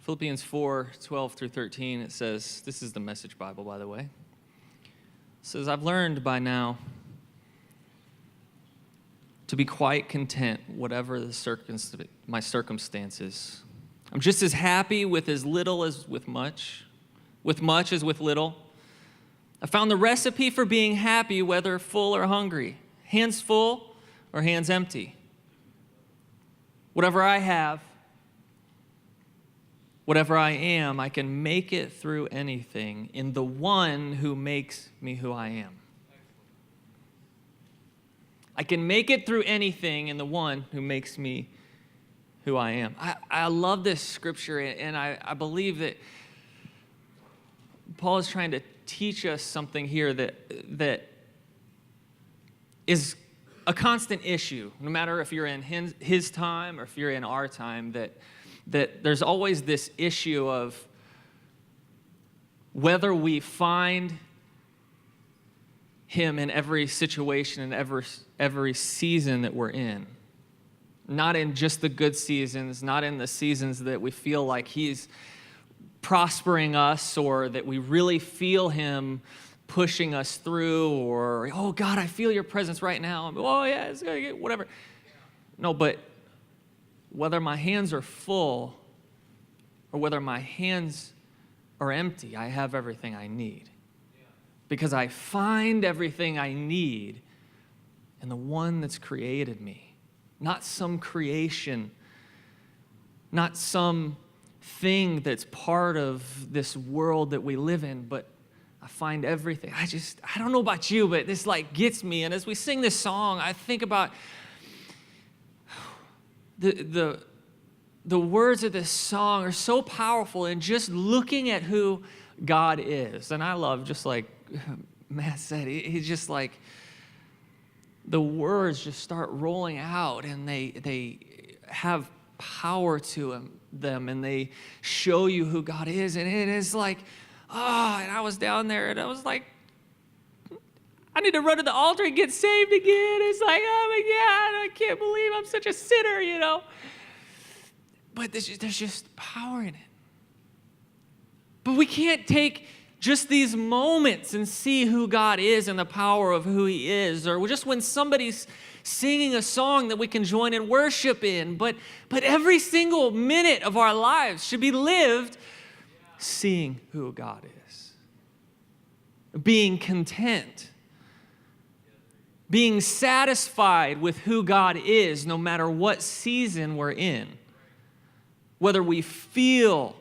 Philippians 4:12 through 13, it says, this is the Message Bible, by the way. It says, I've learned by now to be quite content, whatever my circumstances. I'm just as happy with as little as with much as with little. I found the recipe for being happy, whether full or hungry, hands full or hands empty. Whatever I have, whatever I am, I can make it through anything in the one who makes me who I am. I can make it through anything in the one who makes me who I am. I love this scripture, and I believe that Paul is trying to teach us something here that is a constant issue, no matter if you're in his time or if you're in our time, that there's always this issue of whether we find him in every situation and every season that we're in. Not in just the good seasons, not in the seasons that we feel like he's prospering us or that we really feel him pushing us through, or, oh God, I feel your presence right now. Oh yeah, it's gonna get whatever. No, but whether my hands are full or whether my hands are empty, I have everything I need. Because I find everything I need in the one that's created me. Not some creation, not some thing that's part of this world that we live in, but I find everything. I don't know about you, but this gets me. And as we sing this song, I think about the words of this song are so powerful, and just looking at who God is. And I love, just like Matt said, he's just like, the words just start rolling out, and they have power to them, and they show you who God is. And it is like, and I was down there, and I was like, I need to run to the altar and get saved again. It's like, oh my God, I can't believe I'm such a sinner, But there's just power in it. But we can't take just these moments and see who God is and the power of who he is, or just when somebody's singing a song that we can join in worship in. But every single minute of our lives should be lived seeing who God is, being content, being satisfied with who God is no matter what season we're in. Whether we feel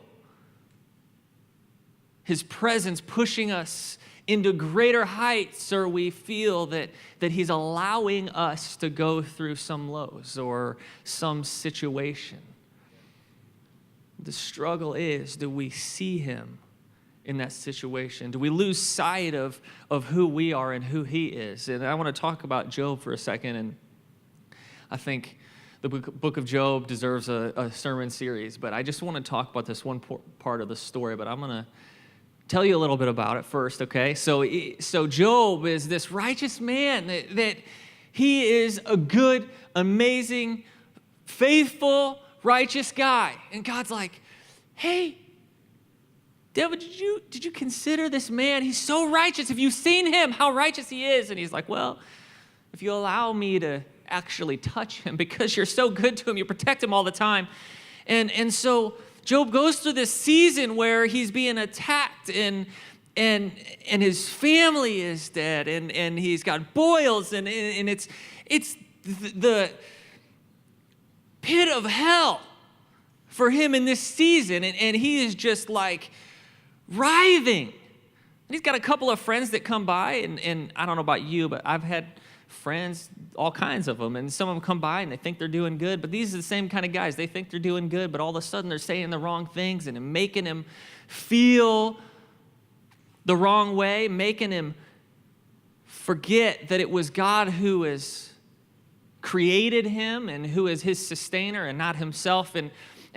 his presence pushing us into greater heights, or we feel that he's allowing us to go through some lows or some situation. The struggle is, do we see him in that situation? Do we lose sight of who we are and who he is? And I want to talk about Job for a second, and I think the book of Job deserves a sermon series, but I just want to talk about this one part of the story, but I'm going to tell you a little bit about it first, okay? So Job is this righteous man that he is a good, amazing, faithful, righteous guy. And God's like, hey, devil, did you consider this man? He's so righteous. Have you seen him, how righteous he is? And he's like, well, if you allow me to actually touch him, because you're so good to him, you protect him all the time. And so Job goes through this season where he's being attacked, and his family is dead, and he's got boils, and it's the pit of hell for him in this season, and he is just like writhing. And he's got a couple of friends that come by, and I don't know about you, but I've had friends, all kinds of them, and some of them come by and they think they're doing good, but these are the same kind of guys. They think they're doing good, but all of a sudden they're saying the wrong things and making him feel the wrong way, making him forget that it was God who has created him and who is his sustainer and not himself. And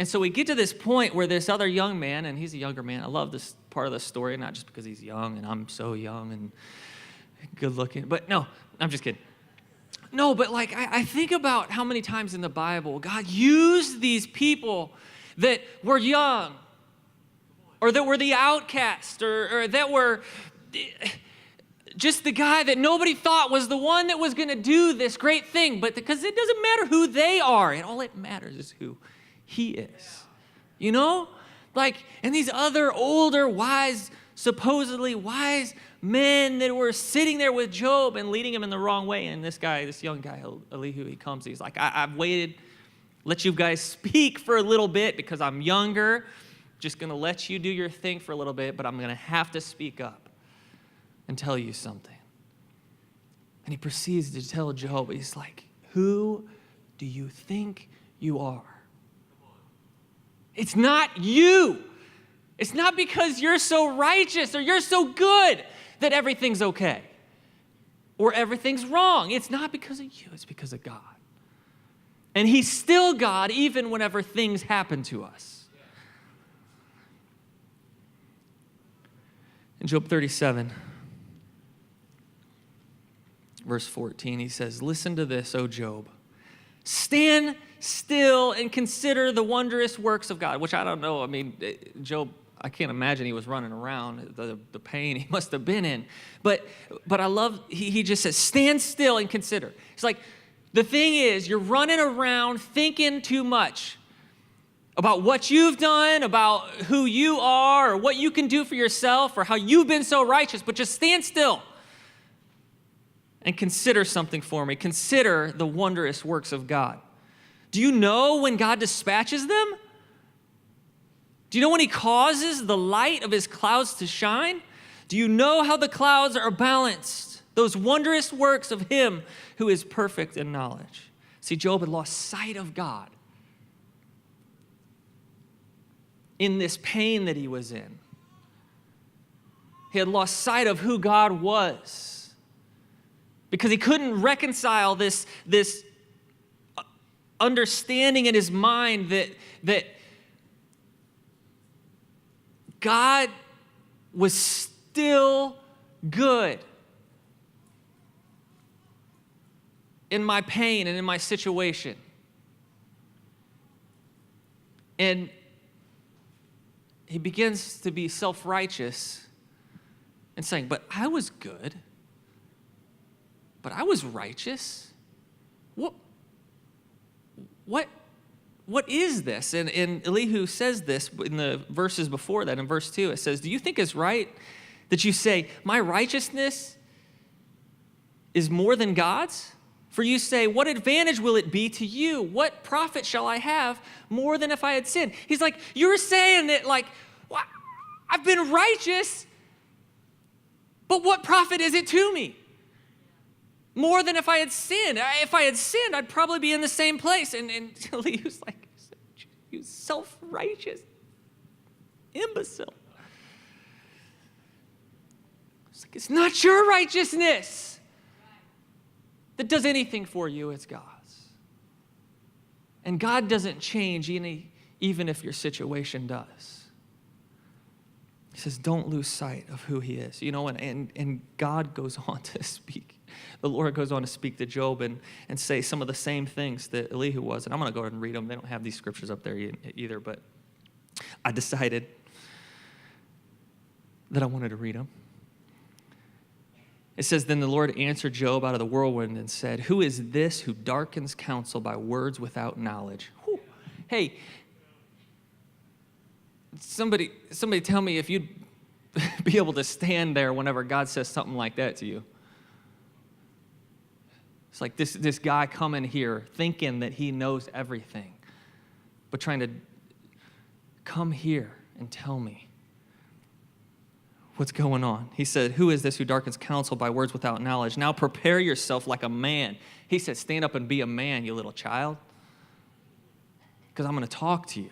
so we get to this point where this other young man, and he's a younger man. I love this part of the story, not just because he's young and I'm so young and good looking, but no, I'm just kidding. No, but I think about how many times in the Bible God used these people that were young or that were the outcast, or that were just the guy that nobody thought was the one that was going to do this great thing. But because it doesn't matter who they are, and all it matters is who he is. You know? Like, and these other older, wise, supposedly wise men that were sitting there with Job and leading him in the wrong way. And this guy, this young guy, Elihu, he comes, he's like, I've waited, let you guys speak for a little bit because I'm younger. Just going to let you do your thing for a little bit, but I'm going to have to speak up and tell you something. And he proceeds to tell Job, he's like, who do you think you are? It's not you. It's not because you're so righteous or you're so good that everything's okay or everything's wrong. It's not because of you. It's because of God. And he's still God even whenever things happen to us. In Job 37, verse 14, he says, listen to this, O Job. Stand still and consider the wondrous works of God, which I don't know. I mean, Job, I can't imagine he was running around, the pain he must have been in. But I love, he just says, stand still and consider. It's like, the thing is, you're running around thinking too much about what you've done, about who you are, or what you can do for yourself, or how you've been so righteous, but just stand still and consider something for me. Consider the wondrous works of God. Do you know when God dispatches them? Do you know when he causes the light of his clouds to shine? Do you know how the clouds are balanced? Those wondrous works of him who is perfect in knowledge. See, Job had lost sight of God in this pain that he was in. He had lost sight of who God was, because he couldn't reconcile this understanding in his mind that God was still good in my pain and in my situation. And he begins to be self-righteous and saying, but I was good. But I was righteous. What is this? And Elihu says this in the verses before that. In verse 2, it says, do you think it's right that you say, my righteousness is more than God's? For you say, what advantage will it be to you? What profit shall I have more than if I had sinned? He's like, you're saying that, like, well, I've been righteous, but what profit is it to me? More than if I had sinned. If I had sinned, I'd probably be in the same place. And Elihu's like, you self-righteous imbecile. It's like, it's not your righteousness that does anything for you, it's God's. And God doesn't change even if your situation does. He says, don't lose sight of who he is. You know, and God goes on to speak. The Lord goes on to speak to Job and say some of the same things that Elihu was. And I'm going to go ahead and read them. They don't have these scriptures up there either, but I decided that I wanted to read them. It says, then the Lord answered Job out of the whirlwind and said, who is this who darkens counsel by words without knowledge? Whew. Hey, somebody tell me if you'd be able to stand there whenever God says something like that to you. It's like this guy coming here thinking that he knows everything, but trying to come here and tell me what's going on. He said, who is this who darkens counsel by words without knowledge? Now prepare yourself like a man. He said, stand up and be a man, you little child, because I'm going to talk to you.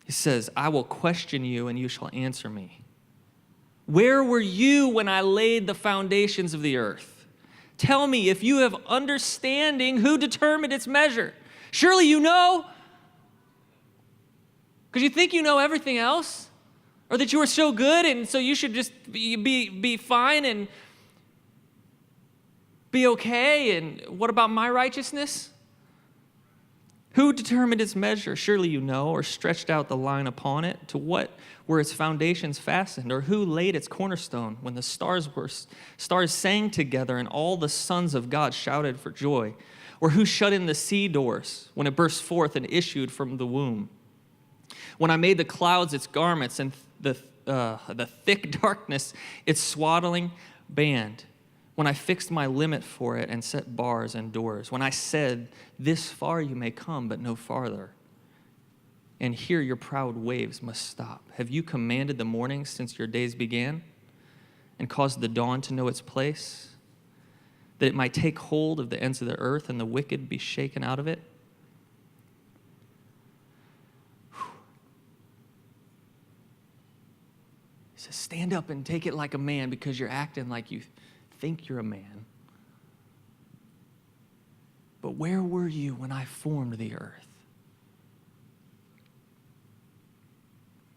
He says, I will question you and you shall answer me. Where were you when I laid the foundations of the earth? Tell me, if you have understanding, who determined its measure? Surely you know, because you think you know everything else, or that you are so good and so you should just be fine and be okay. And what about my righteousness? Who determined its measure? Surely you know, or stretched out the line upon it. To what were its foundations fastened? Or who laid its cornerstone when the stars sang together and all the sons of God shouted for joy? Or who shut in the sea doors when it burst forth and issued from the womb? When I made the clouds its garments and the thick darkness its swaddling band, when I fixed my limit for it and set bars and doors, when I said, this far you may come, but no farther, and here your proud waves must stop. Have you commanded the morning since your days began, and caused the dawn to know its place, that it might take hold of the ends of the earth and the wicked be shaken out of it? He says, stand up and take it like a man, because you're acting like you think you're a man. But where were you when I formed the earth?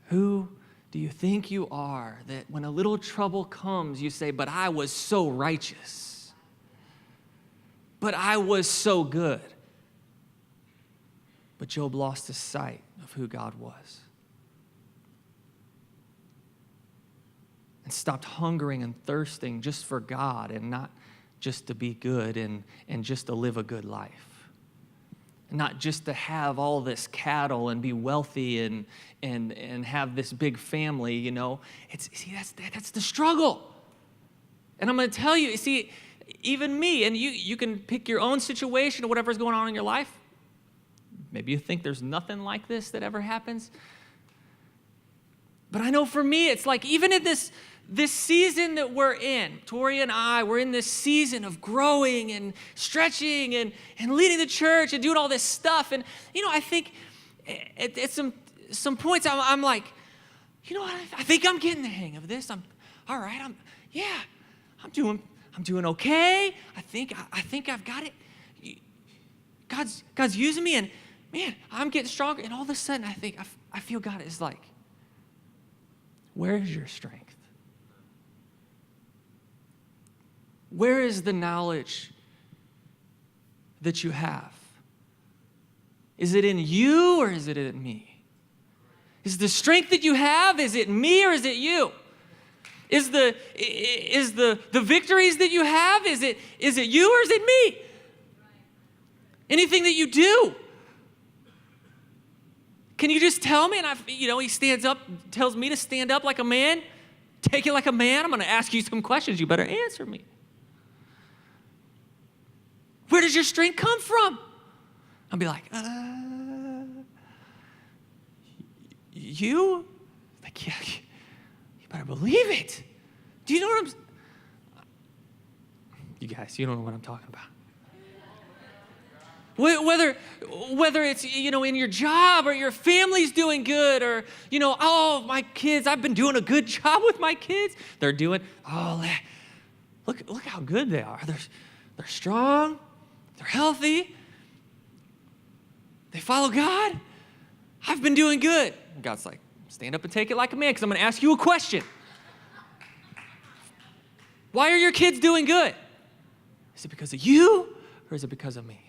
Who do you think you are that when a little trouble comes, you say, but I was so righteous. But I was so good. But Job lost his sight of who God was. And stopped hungering and thirsting just for God and not just to be good and just to live a good life. And not just to have all this cattle and be wealthy and have this big family, you know. That's the struggle. And I'm going to tell you, see, even me, and you can pick your own situation or whatever's going on in your life. Maybe you think there's nothing like this that ever happens. But I know for me, it's like even in this season that we're in, Tori and I, we're in this season of growing and stretching and leading the church and doing all this stuff. And, you know, I think at some points I'm like, you know what, I think I'm getting the hang of this. I'm all right. I'm doing okay. I think I've got it. God's using me, and man, I'm getting stronger. And all of a sudden I feel God is like, where is your strength? Where is the knowledge that you have? Is it in you or is it in me? Is the strength that you have, is it me or is it you? Is the victories that you have, is it you or is it me? Anything that you do, can you just tell me? And he stands up, tells me to stand up like a man, take it like a man. I'm going to ask you some questions. You better answer me. Where does your strength come from? I'll be like, you? Like, yeah, you better believe it. Do you know what you guys, you don't know what I'm talking about. Whether it's, in your job or your family's doing good or, oh, my kids, I've been doing a good job with my kids. They're doing, look how good they are. They're strong. They're healthy. They follow God. I've been doing good. And God's like, stand up and take it like a man, because I'm going to ask you a question. Why are your kids doing good? Is it because of you or is it because of me?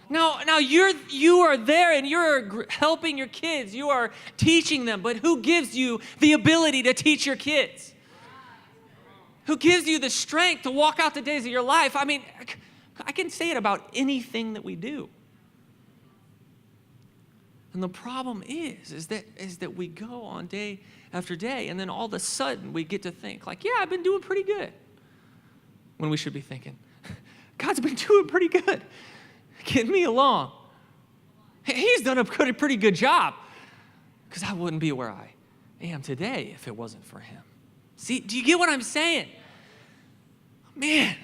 Now you are there and you're helping your kids. You are teaching them, but who gives you the ability to teach your kids? Who gives you the strength to walk out the days of your life? I mean, I can say it about anything that we do. And the problem is that we go on day after day, and then all of a sudden we get to think like, yeah, I've been doing pretty good. When we should be thinking, God's been doing pretty good. Getting me along. He's done a pretty good job, because I wouldn't be where I am today if it wasn't for him. See, do you get what I'm saying? Man,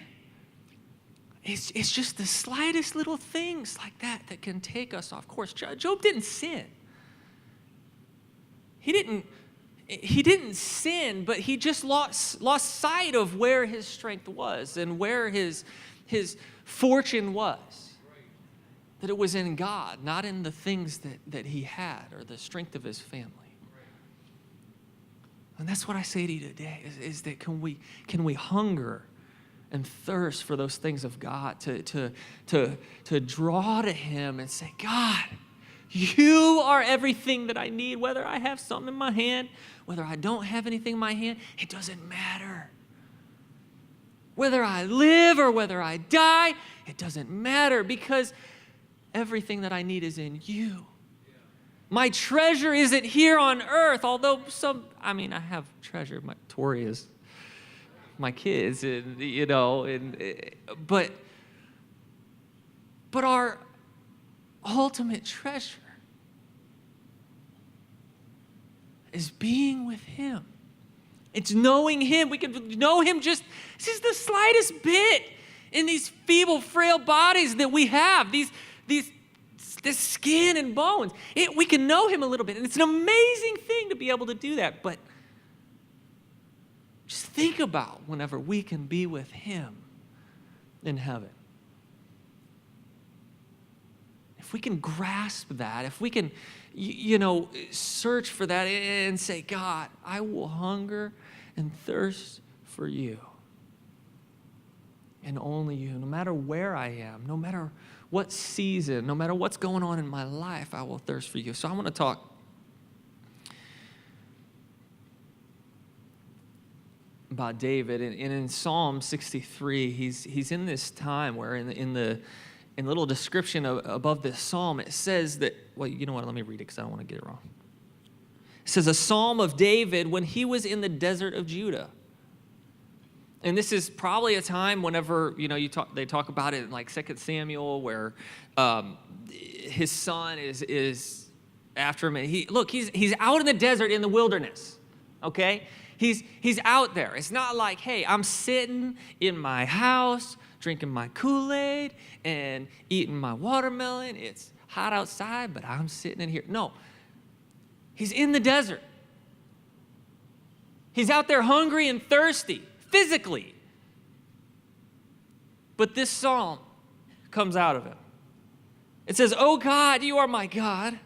it's just the slightest little things like that can take us off course. Job didn't sin. He didn't sin, but he just lost sight of where his strength was and where his fortune was. That it was in God, not in the things that he had or the strength of his family. And that's what I say to you today, is that can we hunger and thirst for those things of God, to draw to him and say, God, you are everything that I need, whether I have something in my hand, whether I don't have anything in my hand, it doesn't matter. Whether I live or whether I die, it doesn't matter, because everything that I need is in you. My treasure isn't here on earth, although I have treasure. Tori is my kids, and but our ultimate treasure is being with him. It's knowing him. We can know him this is the slightest bit in these feeble, frail bodies that we have, this skin and bones. We can know him a little bit, and it's an amazing thing to be able to do that. But just think about whenever we can be with him in heaven. If we can grasp that, if we can, search for that and say, God, I will hunger and thirst for you. And only you, no matter where I am, no matter what season, no matter what's going on in my life, I will thirst for you. So I want to talk about David. And in Psalm 63, he's in this time where in the little description above this psalm, it says that, well, you know what, let me read it because I don't want to get it wrong. It says, a psalm of David when he was in the desert of Judah. And this is probably a time whenever, they talk about it in like 2 Samuel, where his son is after him. And he's out in the desert in the wilderness, okay? He's out there. It's not like, hey, I'm sitting in my house, drinking my Kool-Aid and eating my watermelon. It's hot outside, but I'm sitting in here. No, he's in the desert. He's out there hungry and thirsty, physically. But this psalm comes out of him. It says, "Oh God, you are my God.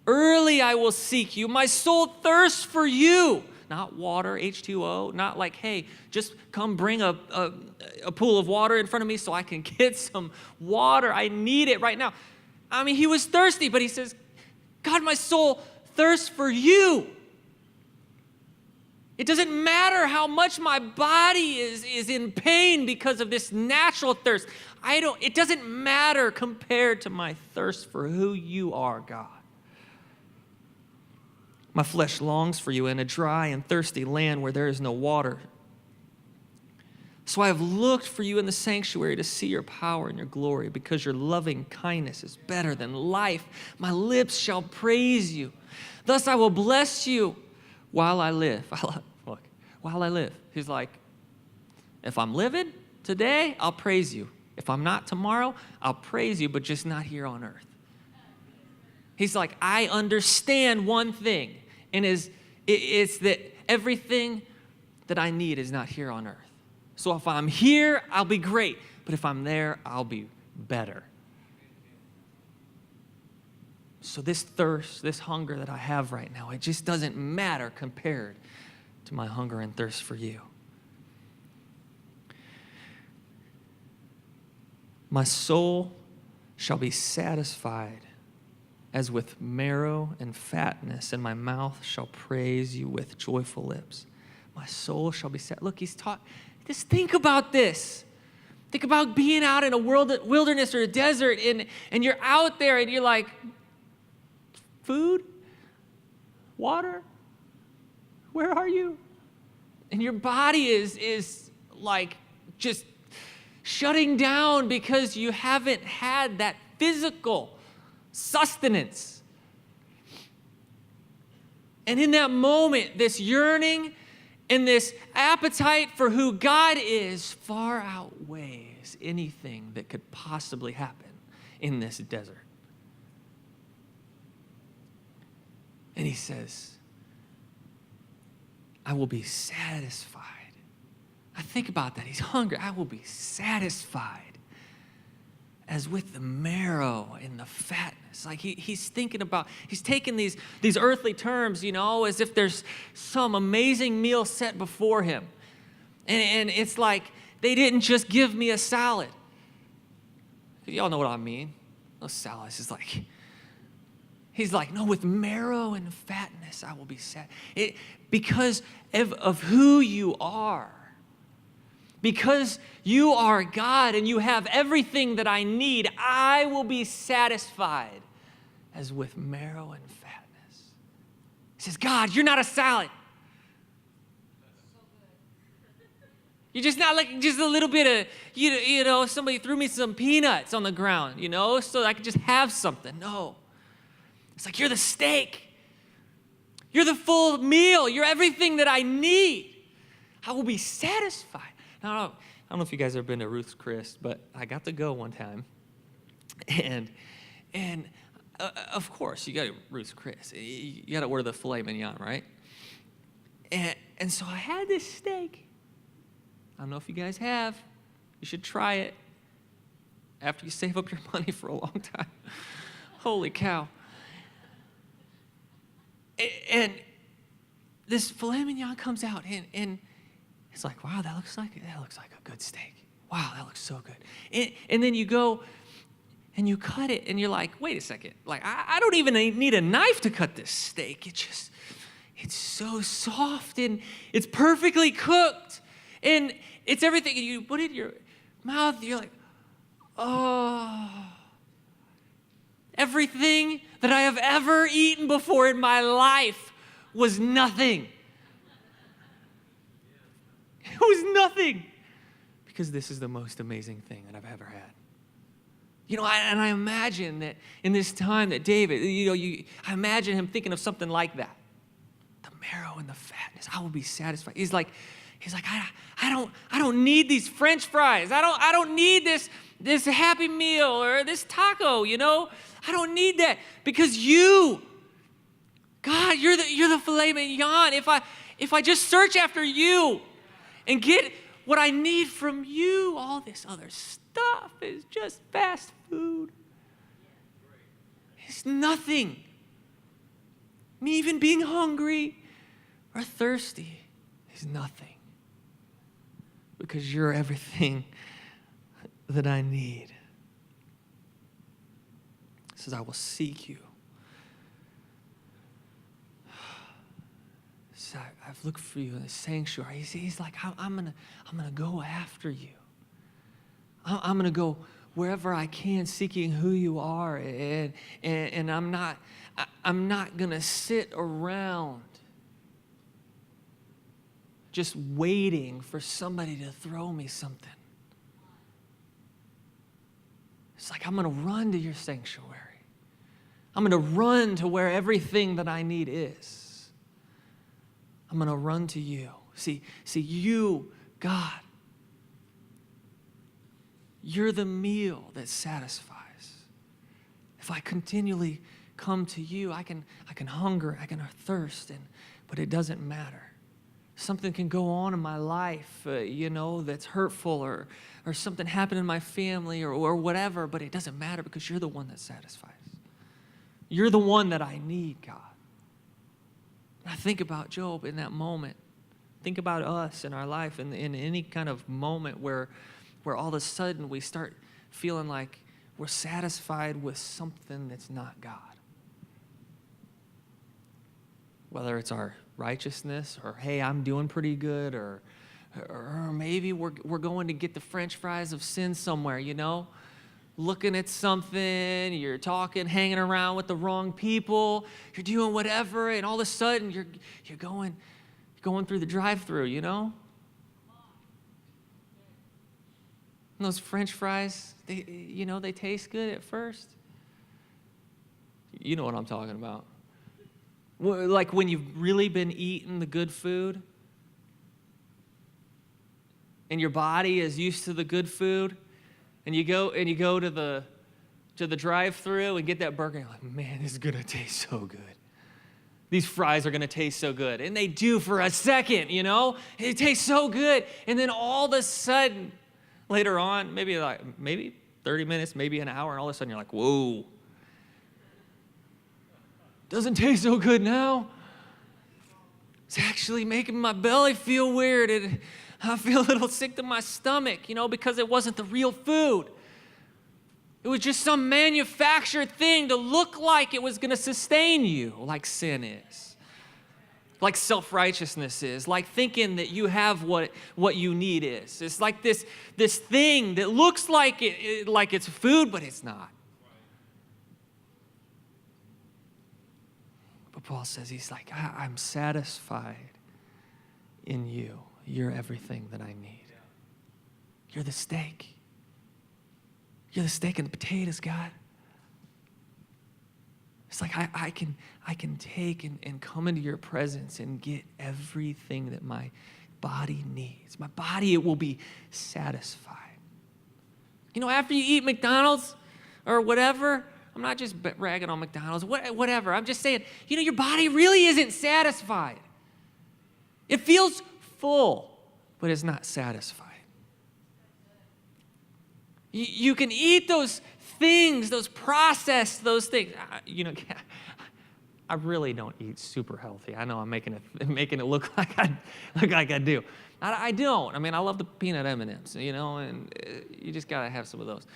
Early I will seek you. My soul thirsts for you." Not water, H2O, not like, hey, just come bring a pool of water in front of me so I can get some water. I need it right now. I mean, he was thirsty, but he says, God, my soul thirsts for you. It doesn't matter how much my body is in pain because of this natural thirst. It doesn't matter compared to my thirst for who you are, God. My flesh longs for you in a dry and thirsty land where there is no water. So I have looked for you in the sanctuary to see your power and your glory, because your loving kindness is better than life. My lips shall praise you. Thus I will bless you while I live. Look, while I live. He's like, if I'm living today, I'll praise you. If I'm not tomorrow, I'll praise you, but just not here on earth. He's like, I understand one thing, and it's that everything that I need is not here on earth. So if I'm here, I'll be great. But if I'm there, I'll be better. So this thirst, this hunger that I have right now, it just doesn't matter compared to my hunger and thirst for you. My soul shall be satisfied as with marrow and fatness, and my mouth shall praise you with joyful lips. My soul shall be set. Look, he's taught. Just think about this. Think about being out in a wilderness or a desert, and you're out there, and you're like, food? Water? Where are you? And your body is like just shutting down because you haven't had that physical sustenance. And in that moment, this yearning and this appetite for who God is far outweighs anything that could possibly happen in this desert. And he says, I will be satisfied. I think about that. He's hungry. I will be satisfied as with the marrow and the fatness. Like he's thinking about, he's taking these earthly terms, as if there's some amazing meal set before him. And it's like They didn't just give me a salad. Y'all know what I mean. No salad. He's like, no, with marrow and fatness, I will be sad. Because of who you are. Because you are God and you have everything that I need, I will be satisfied as with marrow and fatness. He says, God, you're not a salad. You're just not like just a little bit of, you know, somebody threw me some peanuts on the ground, you know, so I could just have something. No. It's like, you're the steak. You're the full meal. You're everything that I need. I will be satisfied. Now, I don't know if you guys have ever been to Ruth's Chris, but I got to go one time. And of course, you got to Ruth's Chris. You got to order the filet mignon, right? And so I had this steak. I don't know if you guys have. You should try it after you save up your money for a long time. Holy cow. And this filet mignon comes out, and it's like, wow, that looks like a good steak. Wow, that looks so good. And then you go and you cut it, and you're like, wait a second. Like, I don't even need a knife to cut this steak. It's so soft, and it's perfectly cooked. And it's everything. And you put it in your mouth, you're like, oh. Everything that I have ever eaten before in my life was nothing. It was nothing. Because this is the most amazing thing that I've ever had. You know, I imagine that in this time that David, I imagine him thinking of something like that. The marrow and the fatness, I will be satisfied. He's like, I don't need these French fries. I don't need this Happy Meal or this taco, you know. I don't need that because you, God, you're the filet mignon. If I just search after you and get what I need from you, all this other stuff is just fast food. It's nothing. Me even being hungry or thirsty is nothing. Because you're everything that I need. It says, I will seek you. So I've looked for you in the sanctuary. He's like, I'm gonna go after you. I'm gonna go wherever I can, seeking who you are, and I'm not gonna sit around just waiting for somebody to throw me something. It's like, I'm going to run to your sanctuary. I'm going to run to where everything that I need is. I'm going to run to you. See, you, God, you're the meal that satisfies. If I continually come to you, I can hunger, I can thirst, but it doesn't matter. Something can go on in my life, that's hurtful, or something happened in my family or whatever, but it doesn't matter because you're the one that satisfies. You're the one that I need, God. And I think about Job in that moment. Think about us in our life in any kind of moment where all of a sudden we start feeling like we're satisfied with something that's not God. Whether it's our righteousness, or hey, I'm doing pretty good, or maybe we're going to get the French fries of sin somewhere, looking at something, you're talking, hanging around with the wrong people, you're doing whatever, and all of a sudden you're going through the drive-thru, And those French fries, they taste good at first. You know what I'm talking about. Like when you've really been eating the good food and your body is used to the good food, and you go to the drive-thru and get that burger, and you're like, man, this is gonna taste so good. These fries are gonna taste so good. And they do for a second, It tastes so good. And then all of a sudden, later on, maybe 30 minutes, maybe an hour, and all of a sudden you're like, whoa. Doesn't taste so good now. It's actually making my belly feel weird. I feel a little sick to my stomach, because it wasn't the real food. It was just some manufactured thing to look like it was going to sustain you, like sin is, like self-righteousness is, like thinking that you have what you need is. It's like this thing that looks like it's food, but it's not. But Paul says, he's like, I'm satisfied in you. You're everything that I need. You're the steak. You're the steak and the potatoes, God. It's like I can take and come into your presence and get everything that my body needs. My body, it will be satisfied. After you eat McDonald's or whatever, I'm not just ragging on McDonald's, whatever. I'm just saying, your body really isn't satisfied. It feels full, but it's not satisfied. You can eat those things, those processed, those things. I really don't eat super healthy. I know I'm making it look like I do. I don't. I love the peanut M&Ms, and you just gotta have some of those.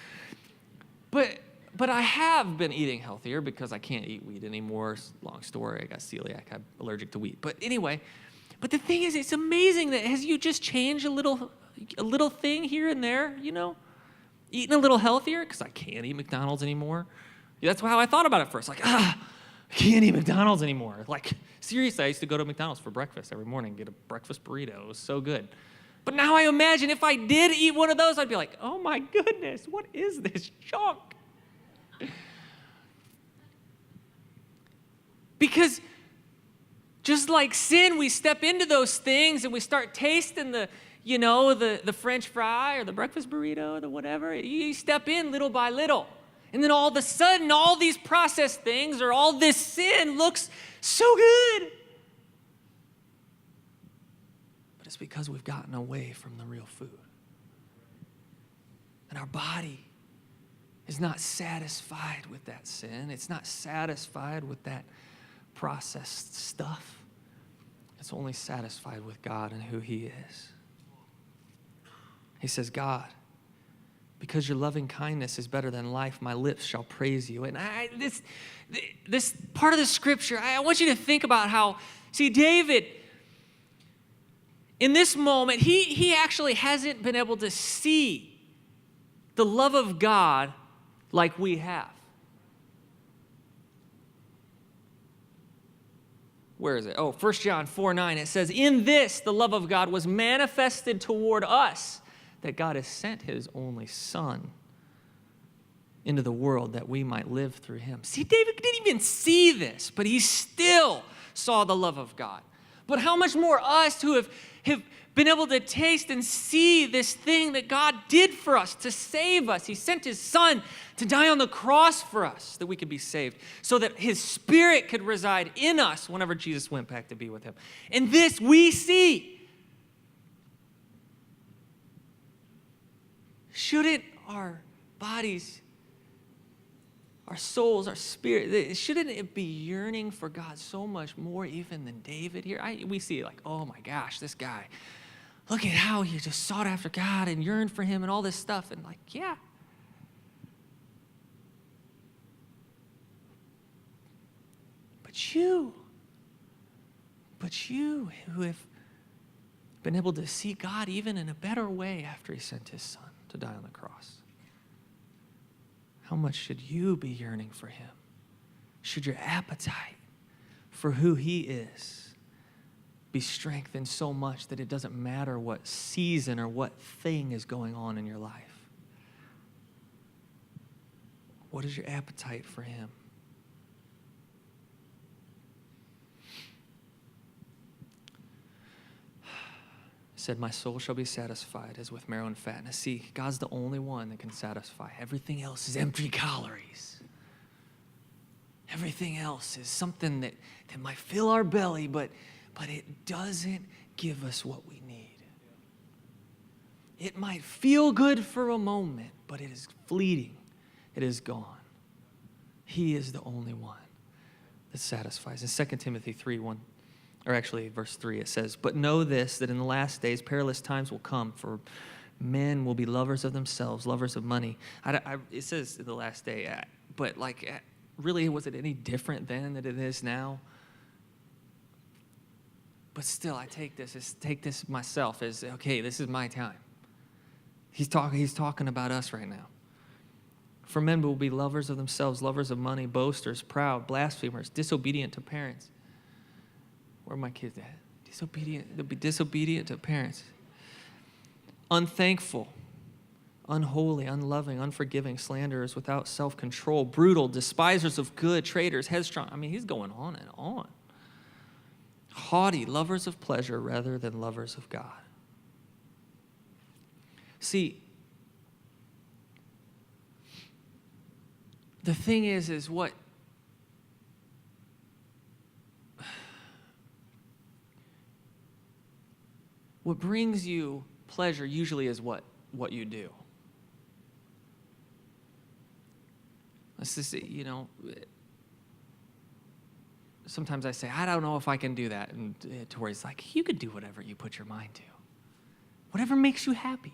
But I have been eating healthier because I can't eat wheat anymore. Long story. I got celiac. I'm allergic to wheat. But anyway, the thing is, it's amazing that as you just change a little thing here and there, eating a little healthier, because I can't eat McDonald's anymore. That's how I thought about it first. Like, I can't eat McDonald's anymore. Like, seriously, I used to go to McDonald's for breakfast every morning, get a breakfast burrito. It was so good. But now I imagine if I did eat one of those, I'd be like, oh my goodness, what is this junk? Because just like sin, we step into those things and we start tasting the French fry or the breakfast burrito or the whatever. You step in little by little. And then all of a sudden, all these processed things or all this sin looks so good. But it's because we've gotten away from the real food. And our body is not satisfied with that sin. It's not satisfied with that processed stuff. It's only satisfied with God and who He is. He says, God, because your loving kindness is better than life, my lips shall praise you. And this part of the scripture, I want you to think about how, David, in this moment, he actually hasn't been able to see the love of God like we have. Where is it? 1 John 4:9, it says, in this the love of God was manifested toward us, that God has sent His only Son into the world that we might live through Him. David didn't even see this, but he still saw the love of God. But how much more us who have been able to taste and see this thing that God did for us to save us. He sent His Son to die on the cross for us that we could be saved, so that His Spirit could reside in us whenever Jesus went back to be with Him. And this we see. Shouldn't our bodies, our souls, our spirit, shouldn't it be yearning for God so much more even than David here? We see like, oh my gosh, this guy, look at how he just sought after God and yearned for Him and all this stuff. And like, yeah. But you who have been able to see God even in a better way after He sent His Son to die on the cross, how much should you be yearning for Him? Should your appetite for who He is be strengthened so much that it doesn't matter what season or what thing is going on in your life? What is your appetite for Him? Said, my soul shall be satisfied as with marrow and fatness. See, God's the only one that can satisfy. Everything else is empty calories. Everything else is something that might fill our belly, but it doesn't give us what we need. It might feel good for a moment, but it is fleeting. It is gone. He is the only one that satisfies. In 2 Timothy 3:1 or actually verse 3, it says, "But know this, that in the last days perilous times will come, for men will be lovers of themselves, lovers of money." It says in the last day, but like, really, was it any different then than it is now? But still, I take this myself as, okay, this is my time. He's talking about us right now. "For men will be lovers of themselves, lovers of money, boasters, proud, blasphemers, disobedient to parents." Where are my kids at? They'll be disobedient to parents. "Unthankful, unholy, unloving, unforgiving, slanderers, without self-control, brutal, despisers of good, traitors, headstrong." I mean, he's going on and on. "Haughty, lovers of pleasure rather than lovers of God." See, the thing is what brings you pleasure usually is what you do. Let's just say, sometimes I say, I don't know if I can do that. And Tori's like, you could do whatever you put your mind to. Whatever makes you happy.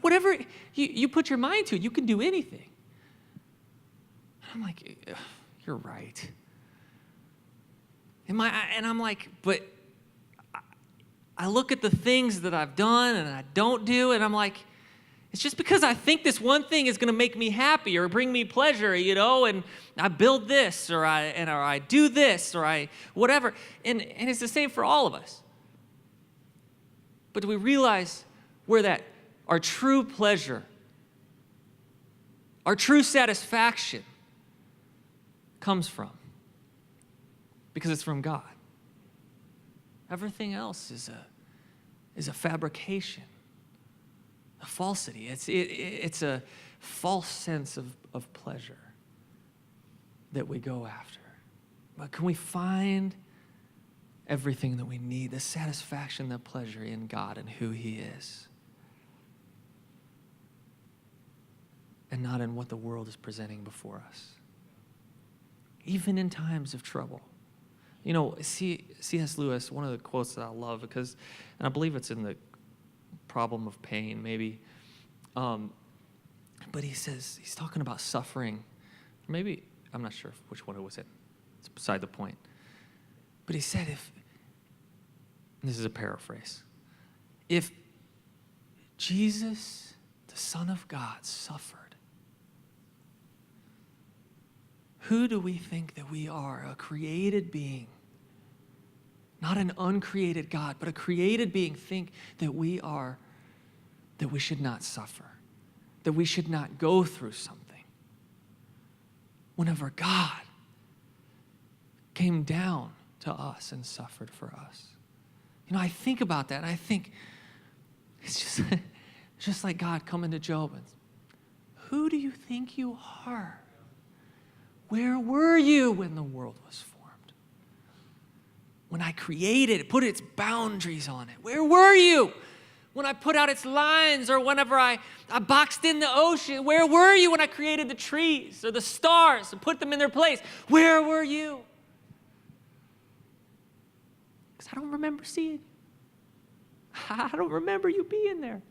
Whatever you put your mind to, you can do anything. And I'm like, you're right. And I'm like, but I look at the things that I've done and I don't do, and I'm like, it's just because I think this one thing is going to make me happy or bring me pleasure, and I build this or I do this or I whatever. And it's the same for all of us. But do we realize where that our true pleasure, our true satisfaction comes from? Because it's from God. Everything else is a fabrication, a falsity. It's a false sense of pleasure that we go after. But can we find everything that we need, the satisfaction, the pleasure in God and who He is, and not in what the world is presenting before us, even in times of trouble? C.S. Lewis, one of the quotes that I love, and I believe it's in the Problem of Pain, maybe, but he says, he's talking about suffering. Maybe, I'm not sure which one it was in. It's beside the point. But he said, this is a paraphrase, if Jesus, the Son of God, suffered, who do we think that we are? A created being. Not an uncreated God, but a created being. Think that we should not suffer, that we should not go through something. Whenever God came down to us and suffered for us. I think about that, and I think it's just like God coming to Job and, who do you think you are? Where were you when the world was formed? When I created it, put its boundaries on it. Where were you? When I put out its lines, or whenever I boxed in the ocean, where were you when I created the trees or the stars and put them in their place? Where were you? Because I don't remember seeing you. I don't remember you being there.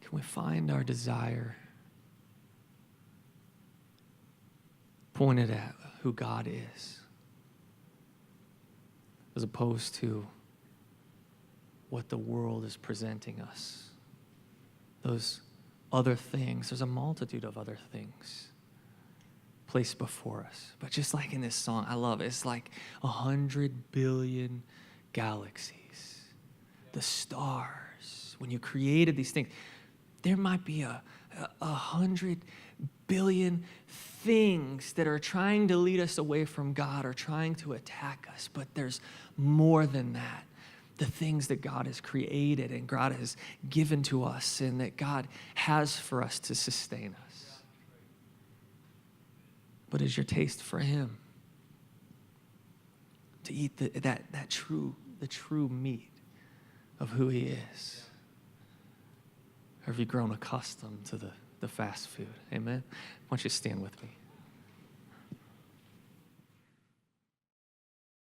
Can we find our desire pointed at who God is, as opposed to what the world is presenting us? Those other things, there's a multitude of other things placed before us. But just like in this song, I love it. It's like 100 billion galaxies, the stars. When you created these things, there might be 100 billion things that are trying to lead us away from God or trying to attack us, but there's more than that. The things that God has created and God has given to us and that God has for us to sustain us. But is your taste for Him to eat the true meat of who He is? have you grown accustomed to the fast food? Amen? Why don't you stand with me?